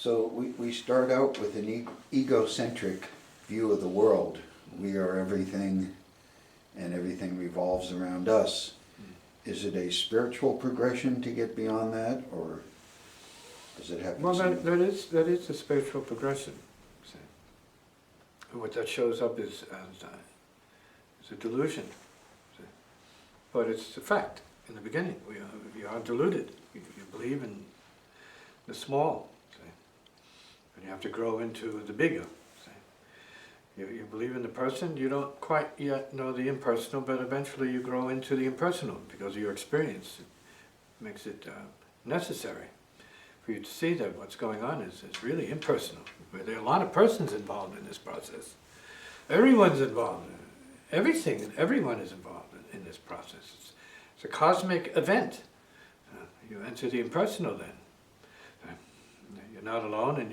So we start out with an egocentric view of the world. We are everything and everything revolves around us. Is it a spiritual progression to get beyond that, or does it happen? Well, that is a spiritual progression. See. And what that shows up is as a delusion. See. But it's a fact. In the beginning, we are deluded. You believe in the small, see. And you have to grow into the bigger. You believe in the person, you don't quite yet know the impersonal, but eventually you grow into the impersonal because of your experience. It makes it necessary for you to see that what's going on is really impersonal. There are a lot of persons involved in this process. Everyone's involved. Everything and everyone is involved in this process. It's a cosmic event. You enter the impersonal then. You're not alone and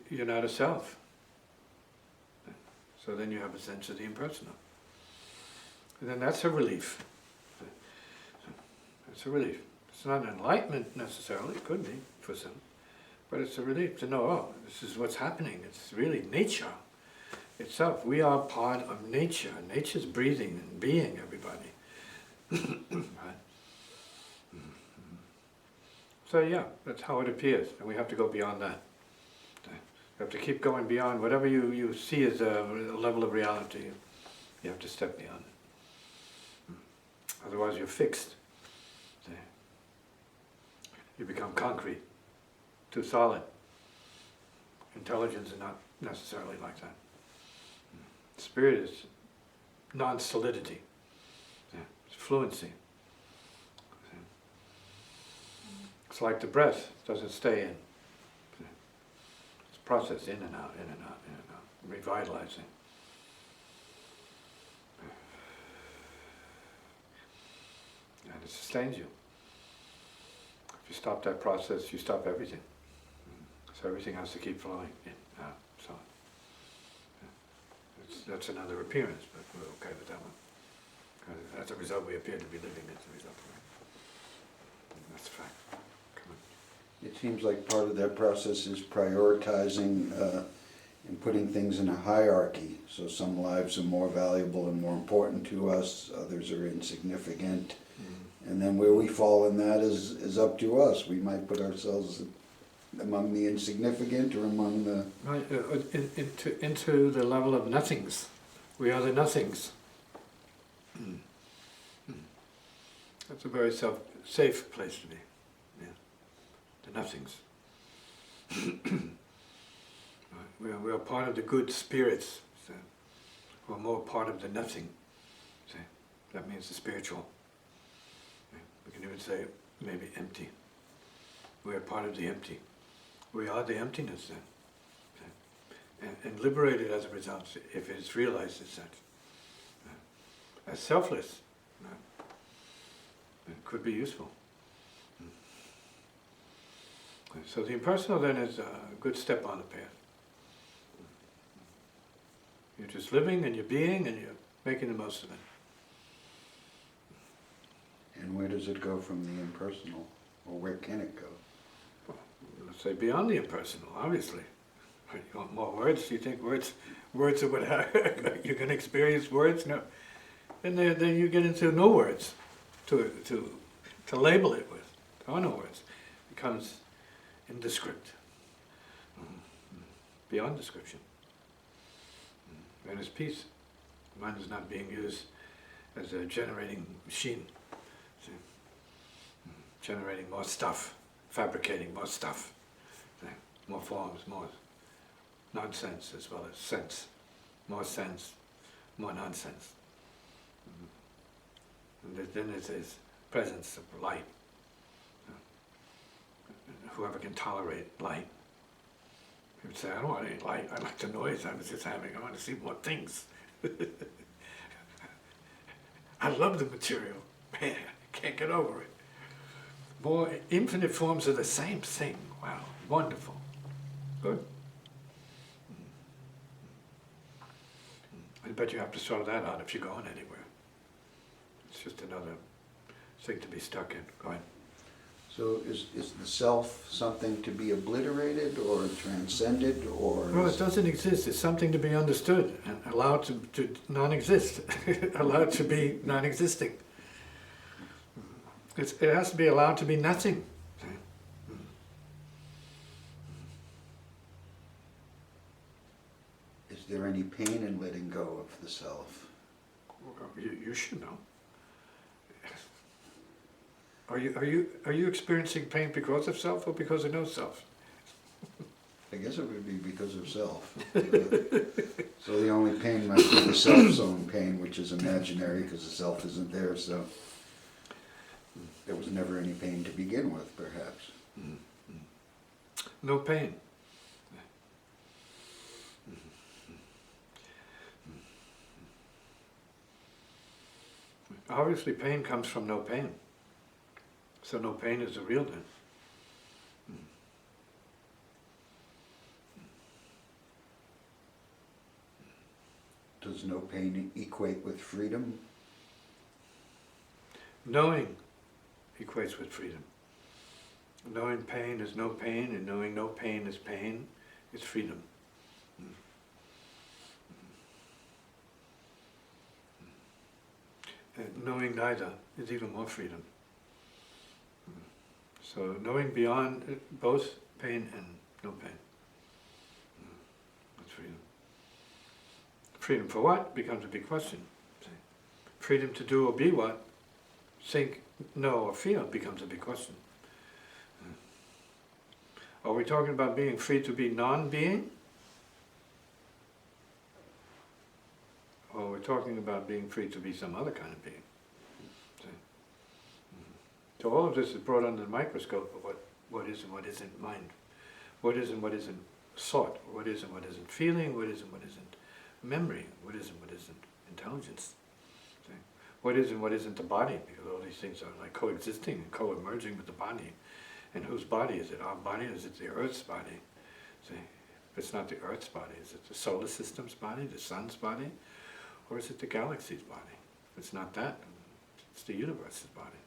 you're not a self. So then you have a sense of the impersonal. And then that's a relief. It's a relief. It's not an enlightenment necessarily, it could be for some, but it's a relief to know, oh, this is what's happening. It's really nature itself. We are part of nature. Nature's breathing and being, everybody. Right? So yeah, that's how it appears, and we have to go beyond that. You have to keep going beyond whatever you see as a level of reality. You have to step beyond it. Otherwise you're fixed. You become concrete, too solid. Intelligence is not necessarily like that. Spirit is non-solidity. It's fluency. It's like the breath, doesn't stay in. Process in and out, in and out, in and out, revitalizing. And it sustains you. If you stop that process, you stop everything. So everything has to keep flowing in, out, so. That's another appearance, but we're okay with that one. As a result, we appear to be living as a result of it. That's a fact. It seems like part of that process is prioritizing and putting things in a hierarchy. So some lives are more valuable and more important to us, others are insignificant. And then where we fall in that is up to us. We might put ourselves among the insignificant or among the... Right, into the level of nothings. We are the nothings. That's a very safe place to be. The nothings. We are part of the good spirits. So we're more part of the nothing. See? That means the spiritual. We can even say maybe empty. We are part of the empty. We are the emptiness then. See? And liberated as a result, if it's realized as such. As selfless. It could be useful. So the impersonal then is a good step on the path. You're just living and you're being and you're making the most of it. And where does it go from the impersonal? Or where can it go? Well, let's say beyond the impersonal, obviously. You want more words? You think words are what you're going to experience words? No. Then you get into no words to label it with. There are no words. It becomes indescript, beyond description. And it's peace. Mind is not being used as a generating machine. See? Generating more stuff, fabricating more stuff, see? More forms, more nonsense as well as sense. More sense, more nonsense. And then there's this presence of light. Whoever can tolerate light. He would say, I don't want any light, I like the noise I was just having, I want to see more things. I love the material, man, can't get over it. More infinite forms of the same thing, wow, wonderful, good. I bet you have to sort that out if you're going anywhere. It's just another thing to be stuck in, go ahead. So is the self something to be obliterated or transcended or? Well, it doesn't exist. It's something to be understood and allowed to non-exist, allowed to be non-existing. It has to be allowed to be nothing. Is there any pain in letting go of the self? You should know. Are you experiencing pain because of self or because of no self? I guess it would be because of self. So the only pain might be the self's own pain, which is imaginary because the self isn't there, so there was never any pain to begin with, perhaps. No pain. Obviously pain comes from no pain. So no pain is the real then. Does no pain equate with freedom? Knowing equates with freedom. Knowing pain is no pain, and knowing no pain is pain, is freedom. And knowing neither is even more freedom. So knowing beyond both pain and no pain. That's freedom. Freedom for what becomes a big question. See? Freedom to do or be what, think, know or feel becomes a big question. Are we talking about being free to be non-being? Or are we talking about being free to be some other kind of being? See? So all of this is brought under the microscope of what is and what isn't mind. What is and what isn't thought. What is and what isn't feeling. What is and what isn't memory. What is and what isn't intelligence. See? What is and what isn't the body. Because all these things are like coexisting and co-emerging with the body. And whose body is it? Our body, or is it the Earth's body? See? If it's not the Earth's body, is it the solar system's body, the sun's body? Or is it the galaxy's body? If it's not that, it's the universe's body.